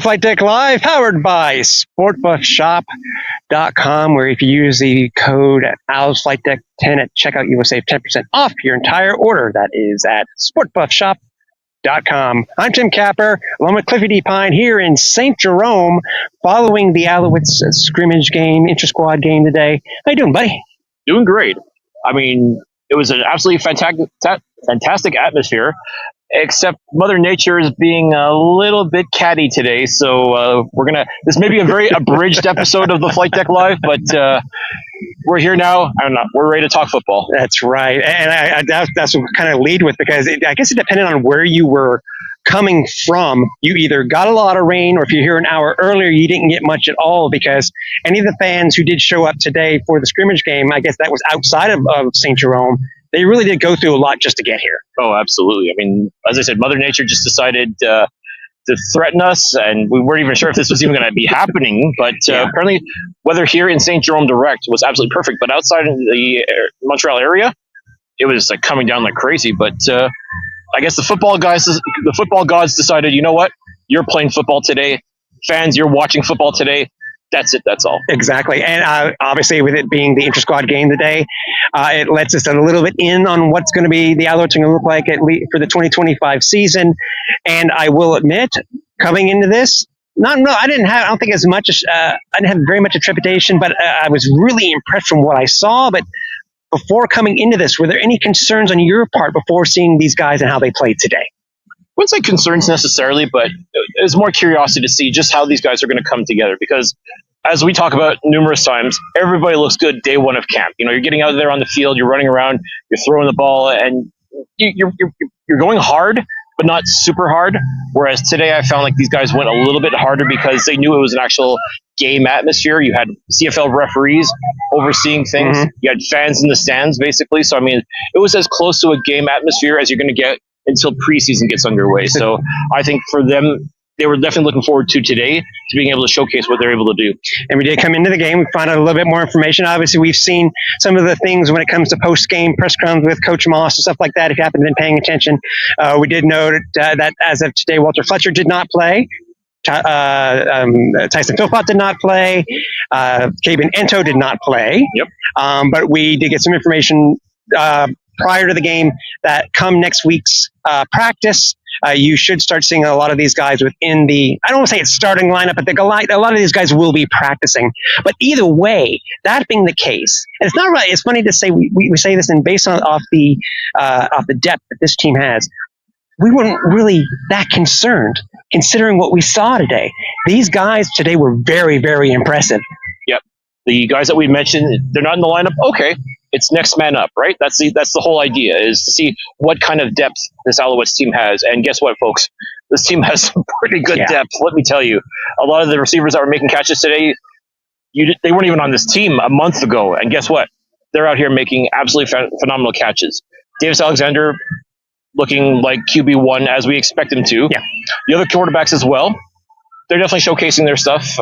to Flightdeck Live, powered by SportBuffShop.com, where if you use the code AlsFlightDeck10 at checkout, you will save 10% off your entire order. That is at SportBuffShop.com. I'm Tim Capper, along with Cliffy D here in Saint-Jérôme, following the Alouettes scrimmage game, intra-squad game today. How you doing, buddy? Doing great. I mean, it was an absolutely fantastic atmosphere, except Mother Nature is being a little bit catty today. So this may be a very abridged episode of the Flightdeck Live, but we're here now. We're ready to talk football. That's right. And that's what we kind of lead with, because I guess it depended on where you were coming from. You either got a lot of rain, or if you're here an hour earlier, you didn't get much at all, because any of the fans who did show up today for the scrimmage game, I guess that was outside of Saint-Jérôme, they really did go through a lot just to get here. Oh, absolutely. I mean, as I said, Mother Nature just decided to threaten us, and we weren't even sure if this was even going to be happening. But apparently, weather here in Saint-Jérôme direct was absolutely perfect. But outside of the Montreal area, it was like coming down like crazy. But I guess the football gods decided, you know what? You're playing football today. Fans, you're watching football today. That's it. That's all. Exactly. And obviously, with it being the intra-squad game today, it lets us a little bit in on what's going to be the Alouettes going to look like at least for the 2025 season. And I will admit, coming into this, I didn't have very much a trepidation, but I was really impressed from what I saw. But before coming into this, were there any concerns on your part before seeing these guys and how they played today? I wouldn't say concerns necessarily, but it was more curiosity to see just how these guys are going to come together. Because as we talk about numerous times, everybody looks good day one of camp. You know, you're getting out there on the field, you're running around, you're throwing the ball, and you're going hard, but not super hard. Whereas today I found like these guys went a little bit harder because they knew it was an actual game atmosphere. You had CFL referees overseeing things. Mm-hmm. You had fans in the stands, basically. So, I mean, it was as close to a game atmosphere as you're going to get until preseason gets underway. So I think for them, they were definitely looking forward to today, to being able to showcase what they're able to do. And we did come into the game. We found out a little bit more information. Obviously, we've seen some of the things when it comes to post-game press conferences with Coach Moss and stuff like that, if you haven't been paying attention. We did know that as of today, Walter Fletcher did not play. Tyson Philpott did not play. Caben Ento did not play. Yep. But we did get some information prior to the game that come next week's practice, you should start seeing a lot of these guys within the, I don't want to say it's starting lineup, but a lot of these guys will be practicing. But either way, that being the case, and it's not right. It's funny to say we say this, and based off the depth that this team has, we weren't really that concerned considering what we saw today. These guys today were very, very impressive. Yep. The guys that we mentioned, they're not in the lineup. Okay. It's next man up, right? That's the whole idea, is to see what kind of depth this Alouettes team has. And guess what, folks? This team has some pretty good depth, let me tell you. A lot of the receivers that were making catches today, they weren't even on this team a month ago. And guess what? They're out here making absolutely phenomenal catches. Davis Alexander looking like QB1 as we expect him to. Yeah. The other quarterbacks as well, they're definitely showcasing their stuff.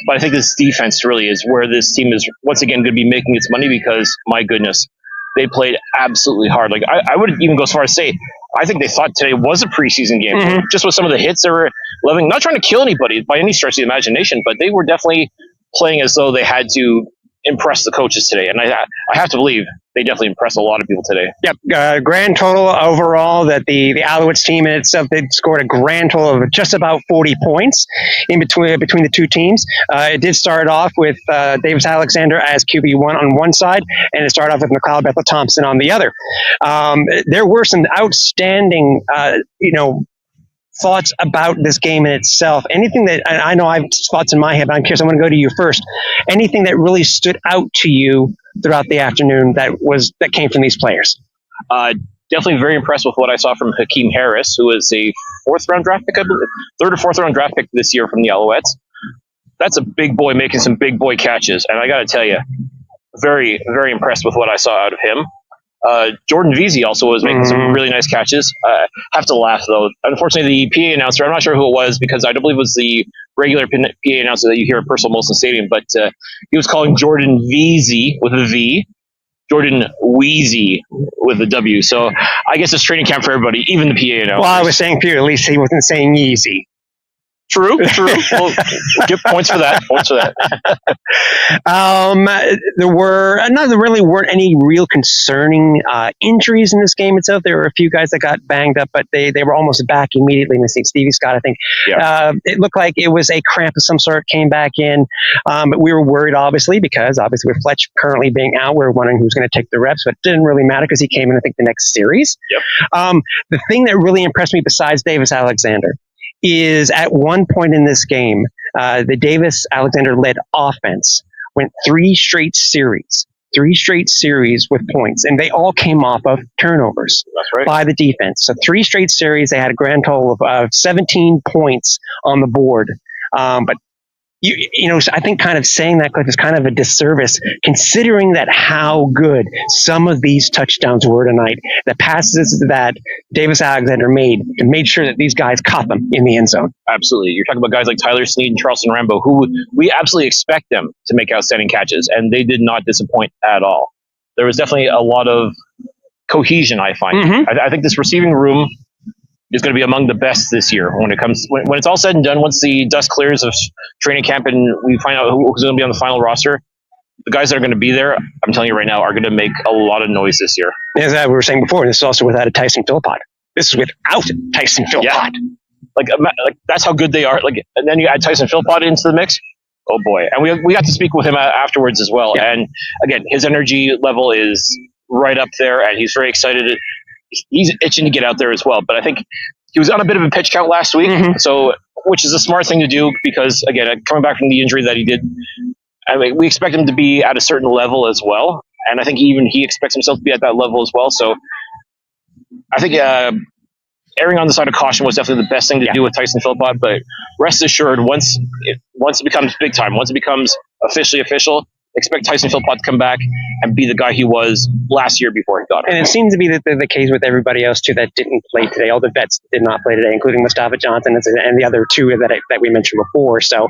But I think this defense really is where this team is once again going to be making its money, because, my goodness, they played absolutely hard. Like I would even go as far as say, I think they thought today was a preseason game, mm-hmm. just with some of the hits they were loving. Not trying to kill anybody by any stretch of the imagination, but they were definitely playing as though they had to impress the coaches today. And I have to believe they definitely impressed a lot of people today. Yep. Grand total overall that the Alouettes team in itself, they scored a grand total of just about 40 points in between the two teams. It did start off with Davis Alexander as QB1 on one side, and it started off with McLeod Bethel-Thompson on the other. There were some outstanding, thoughts about this game in itself. Anything that, I know I have thoughts in my head, but I'm curious, I'm going to go to you first. Anything that really stood out to you throughout the afternoon that came from these players? Definitely very impressed with what I saw from Hakeem Harris, who is a third or fourth round draft pick this year from the Alouettes. That's a big boy making some big boy catches. And I got to tell you, very, very impressed with what I saw out of him. Jordan Veazey also was making some really nice catches. Have to laugh, though. Unfortunately, the PA announcer, I'm not sure who it was, because I don't believe it was the regular PA announcer that you hear at Percival Molson Stadium, but he was calling Jordan Veazey with a V, Jordan Wheezy with a W. So I guess it's training camp for everybody, even the PA announcer. Well, I was saying Peter, at least he wasn't saying Yeezy. True. Well, give points for that. There really weren't any real concerning injuries in this game itself. There were a few guys that got banged up, but they were almost back immediately. Stevie Scott, I think, it looked like it was a cramp of some sort, came back in. But we were worried, obviously, because with Fletch currently being out, we were wondering who's going to take the reps, but it didn't really matter because he came in, I think, the next series. Yep. The thing that really impressed me besides Davis Alexander is at one point in this game, the Davis Alexander-led offense went three straight series with points, and they all came off of turnovers. That's right. By the defense. So three straight series, they had a grand total of 17 points on the board. But I think kind of saying that, Cliff, is kind of a disservice, considering that how good some of these touchdowns were tonight. The passes that Davis Alexander made sure that these guys caught them in the end zone. Absolutely. You're talking about guys like Tyler Snead and Charleston Rambo, who we absolutely expect them to make outstanding catches, and they did not disappoint at all. There was definitely a lot of cohesion, I find. Mm-hmm. I think this receiving room is going to be among the best this year when it's all said and done. Once the dust clears of training camp and we find out who's going to be on the final roster, the guys that are going to be there, I'm telling you right now, are going to make a lot of noise this year. As we were saying before, this is also without a Tyson Philpott. This is without Tyson Philpott. Yeah. Like that's how good they are. And then you add Tyson Philpott into the mix. Oh boy! And we got to speak with him afterwards as well. Yeah. And again, his energy level is right up there, and he's very excited. He's itching to get out there as well. But I think he was on a bit of a pitch count last week, so which is a smart thing to do because, again, coming back from the injury that he did, I mean, we expect him to be at a certain level as well. And I think even he expects himself to be at that level as well. So I think erring on the side of caution was definitely the best thing to do with Tyson Philpott. But rest assured, once it becomes big time, once it becomes officially official, expect Tyson Philpott to come back and be the guy he was last year before he got hurt. And it seems to be the case with everybody else, too, that didn't play today. All the vets did not play today, including Mustafa Johnson and the other two that we mentioned before. So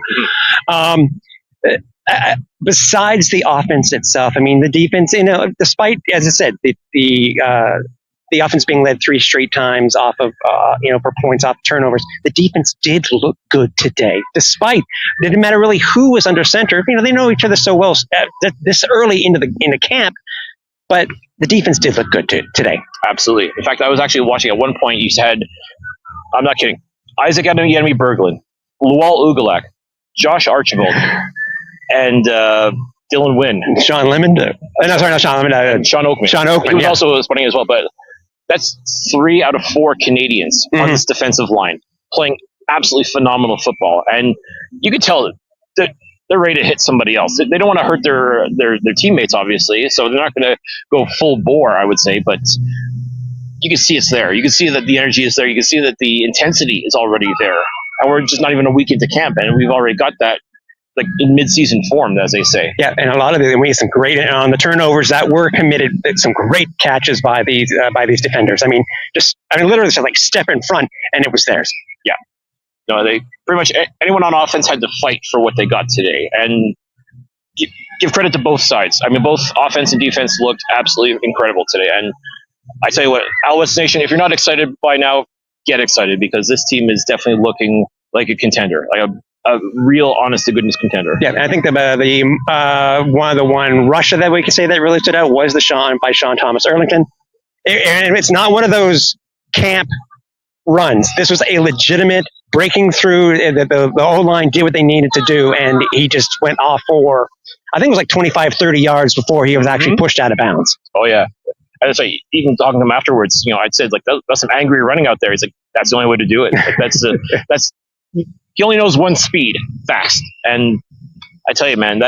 besides the offense itself, I mean, the defense, despite, as I said, the offense being led three straight times off of, for points off turnovers, the defense did look good today. Despite, it didn't matter really who was under center. They know each other so well this early into camp, but the defense did look good today. Absolutely. In fact, I was actually watching at one point. You said, I'm not kidding, Isaac Enemy Berglund, Lual Ugalak, Josh Archibald, and Dylan Wynn, Sean Lemon. Not Sean Lemon. Sean Oakman. He was also spotting as well, but that's 3 out of 4 Canadians on this defensive line playing absolutely phenomenal football, and you could tell that they're ready to hit somebody else. They don't want to hurt their teammates, obviously, so they're not going to go full bore, I would say, but you can see it's there. You can see that the energy is there. You can see that the intensity is already there, and we're just not even a week into camp, and we've already got that in mid-season form, as they say. Yeah, and a lot of it, we had some great on the turnovers that were committed. Some great catches by these defenders. I mean, literally, just step in front, and it was theirs. Yeah, no, they pretty much anyone on offense had to fight for what they got today, and give credit to both sides. I mean, both offense and defense looked absolutely incredible today. And I tell you what, Alouettes Nation, if you're not excited by now, get excited because this team is definitely looking like a contender, like a real, honest-to-goodness contender. Yeah, I think the one Russia that we can say that really stood out was the Sean Thomas Erlington. And it's not one of those camp runs. This was a legitimate breaking through. The O-line did what they needed to do, and he just went off for, I think it was 25, 30 yards before he was actually pushed out of bounds. Oh, yeah. And it's even talking to him afterwards, I'd said, that's some angry running out there. He's like, that's the only way to do it. He only knows one speed, fast. And I tell you, man,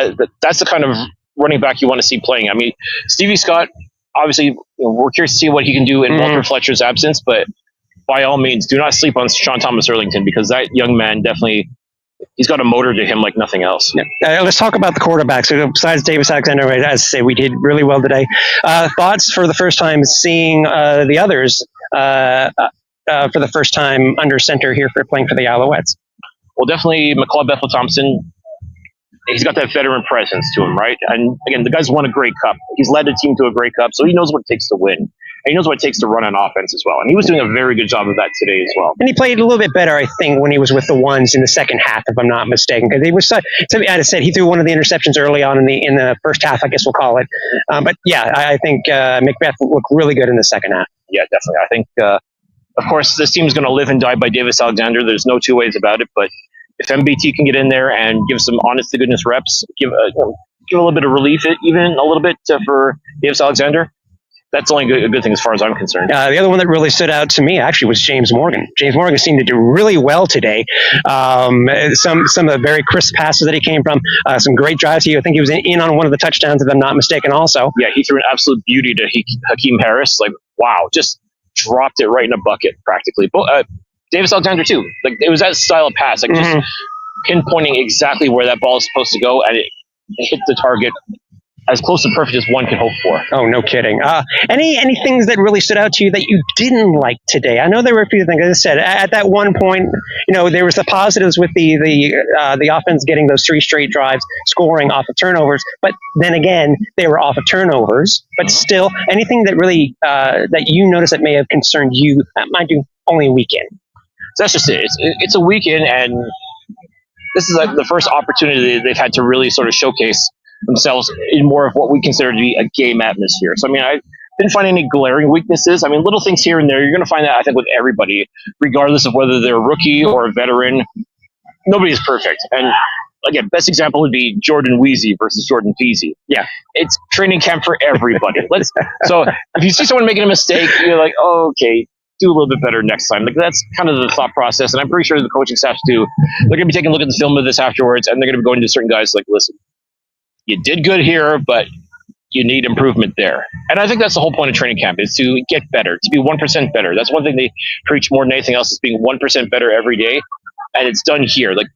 that's the kind of running back you want to see playing. I mean, Stevie Scott, obviously, we're curious to see what he can do in Walter Fletcher's absence, but by all means, do not sleep on Sean Thomas Erlington because that young man definitely, he's got a motor to him like nothing else. Yeah. Let's talk about the quarterbacks. So besides Davis Alexander, as I say, we did really well today. Thoughts for the first time seeing the others for the first time under center here for playing for the Alouettes? Well, definitely McLeod Bethel-Thompson. He's got that veteran presence to him, right? And again, the guy's won a Grey Cup. He's led the team to a Grey Cup, so he knows what it takes to win. and he knows what it takes to run an offense as well. And he was doing a very good job of that today as well. And he played a little bit better, I think, when he was with the ones in the second half, if I'm not mistaken. Because he was, I said, he threw one of the interceptions early on in the first half, I guess we'll call it. But yeah, I think Macbeth looked really good in the second half. Yeah, definitely. I think, of course, this team is going to live and die by Davis Alexander. There's no two ways about it. But if MBT can get in there and give some honest to goodness reps, give a little bit of relief, even a little bit for Davis Alexander, that's only a good thing as far as I'm concerned. The other one that really stood out to me actually was James Morgan. James Morgan seemed to do really well today. Some of the very crisp passes that he came from, some great drives. I think he was in on one of the touchdowns, if I'm not mistaken, also. Yeah, he threw an absolute beauty to Hakeem Harris. Like, wow, just dropped it right in a bucket practically. Davis Alexander too. Like, it was that style of pass, like just pinpointing exactly where that ball is supposed to go, and it hit the target as close to perfect as one can hope for. Oh, no kidding. Any things that really stood out to you that you didn't like today? I know there were a few things. As I said, at that one point, there was the positives with the offense getting those 3 straight drives, scoring off of turnovers. But then again, they were off of turnovers. But still, anything that really that you noticed that may have concerned you, mind you, only a weekend. So that's just it. It's a weekend, and this is like the first opportunity they've had to really sort of showcase themselves in more of what we consider to be a game atmosphere. So, I mean, I didn't find any glaring weaknesses. I mean, little things here and there. You're going to find that, I think, with everybody, regardless of whether they're a rookie or a veteran. Nobody is perfect. And, again, best example would be Jordan Weezy versus Jordan Peasy. Yeah, it's training camp for everybody. So if you see someone making a mistake, you're like, oh, okay, do a little bit better next time. Like, that's kind of the thought process. And I'm pretty sure the coaching staff too. They're going to be taking a look at the film of this afterwards, and they're going to be going to certain guys like, listen, you did good here, but you need improvement there. And I think that's the whole point of training camp, is to get better, to be 1% better. That's one thing they preach more than anything else, is being 1% better every day. And it's done here. Like,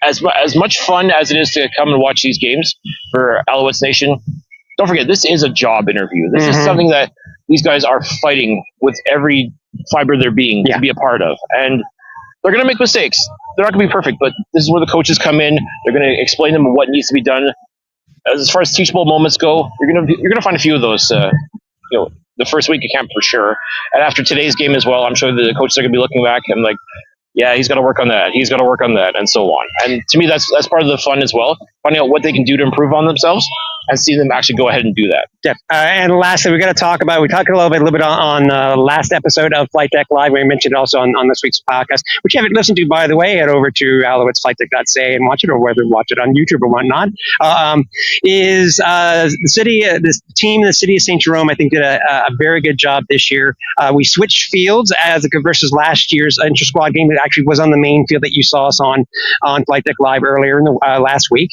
as much fun as it is to come and watch these games for Alouettes Nation, don't forget, this is a job interview. This is something that these guys are fighting with every fiber of their being to be a part of. And they're going to make mistakes. They're not going to be perfect, but this is where the coaches come in. They're going to explain them what needs to be done. As far as teachable moments go, you're going to find a few of those. The first week of camp for sure, and after today's game as well, I'm sure the coaches are going to be looking back and like, yeah, he's got to work on that. He's got to work on that, and so on. And to me, that's part of the fun as well, finding out what they can do to improve on themselves and seeing them actually go ahead and do that. Yeah. And lastly, we talked a little bit on last episode of Flightdeck Live. We mentioned it also on this week's podcast, which you haven't listened to, by the way. Head over to alouettesflightdeck.ca and watch it, or whether watch it on YouTube or whatnot. Is the team in the city of Saint-Jérôme, I think, did a very good job this year. We switched fields versus last year's Intra-squad game that actually was on the main field that you saw us on Flightdeck Live earlier in the last week.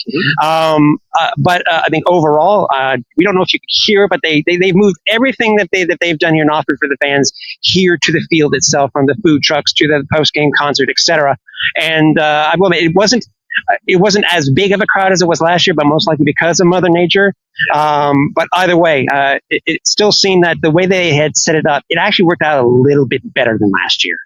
But I think overall, we don't know if you could hear, but they've moved everything that they've done here and offered for the fans here to the field itself, from the food trucks to the post-game concert, etc. And it wasn't as big of a crowd as it was last year, but most likely because of Mother Nature. But either way, it still seemed that the way they had set it up, it actually worked out a little bit better than last year.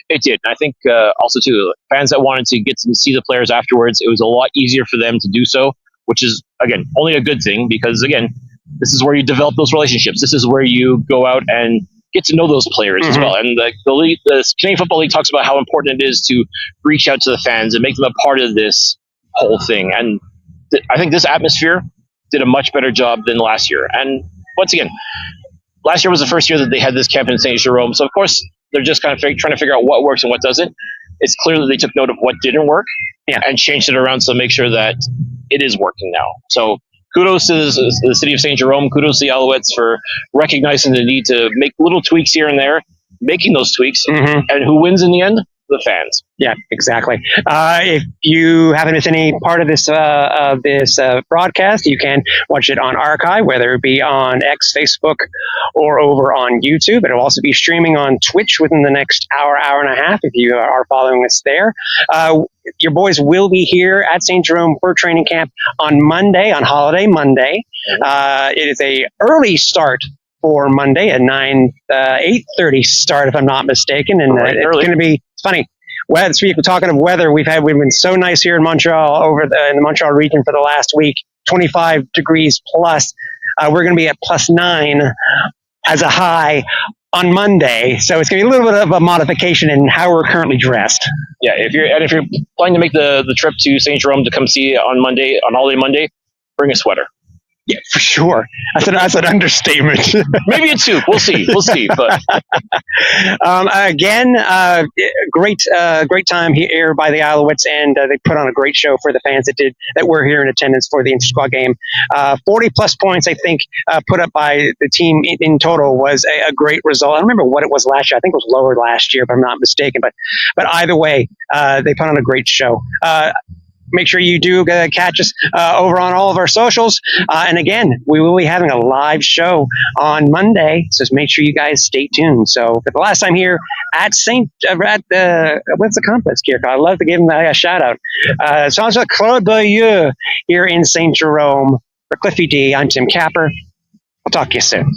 It did. I think also, too, fans that wanted to get to see the players afterwards, it was a lot easier for them to do so, which is, again, only a good thing because, again, this is where you develop those relationships. This is where you go out and get to know those players as well. And the Canadian Football League talks about how important it is to reach out to the fans and make them a part of this whole thing. And I think this atmosphere did a much better job than last year. And once again, last year was the first year that they had this camp in Saint-Jérôme. So, of course, they're just kind of trying to figure out what works and what doesn't. It's clear that they took note of what didn't work and changed it around to make sure that it is working now. So kudos to the city of Saint-Jérôme. Kudos to the Alouettes for recognizing the need to make little tweaks here and there, making those tweaks. And who wins in the end? The fans. Yeah, exactly. If you haven't missed any part of this broadcast, you can watch it on archive, whether it be on X, Facebook, or over on YouTube. It'll also be streaming on Twitch within the next hour and a half if you are following us there. Your boys will be here at Saint-Jérôme for training camp on Monday, on holiday Monday. It is a early start for Monday at 8:30 start, if I'm not mistaken, and it's going to be funny. Well, speaking talking of weather, we've been so nice here in Montreal, in the Montreal region for the last week, 25 degrees plus. We're going to be at +9 as a high on Monday. So it's going to be a little bit of a modification in how we're currently dressed. Yeah, if you're planning to make the trip to Saint-Jérôme to come see on Monday, on holiday Monday, bring a sweater. Yeah, for sure. That's an understatement. Maybe a two. We'll see. But again, great time here by the Alouettes, and they put on a great show for the fans that were here in attendance for the Intra-squad game. 40 plus points, I think, put up by the team in total was a great result. I don't remember what it was last year. I think it was lower last year, if I'm not mistaken. But either way, they put on a great show. Make sure you do catch us over on all of our socials. And again, we will be having a live show on Monday, so just make sure you guys stay tuned. So for the last time here at what's the complex, Kirk? I'd love to give him a shout out. Saint-Jérôme Bayeux here in Saint-Jérôme. For Cliffy D, I'm Tim Capper. I'll talk to you soon.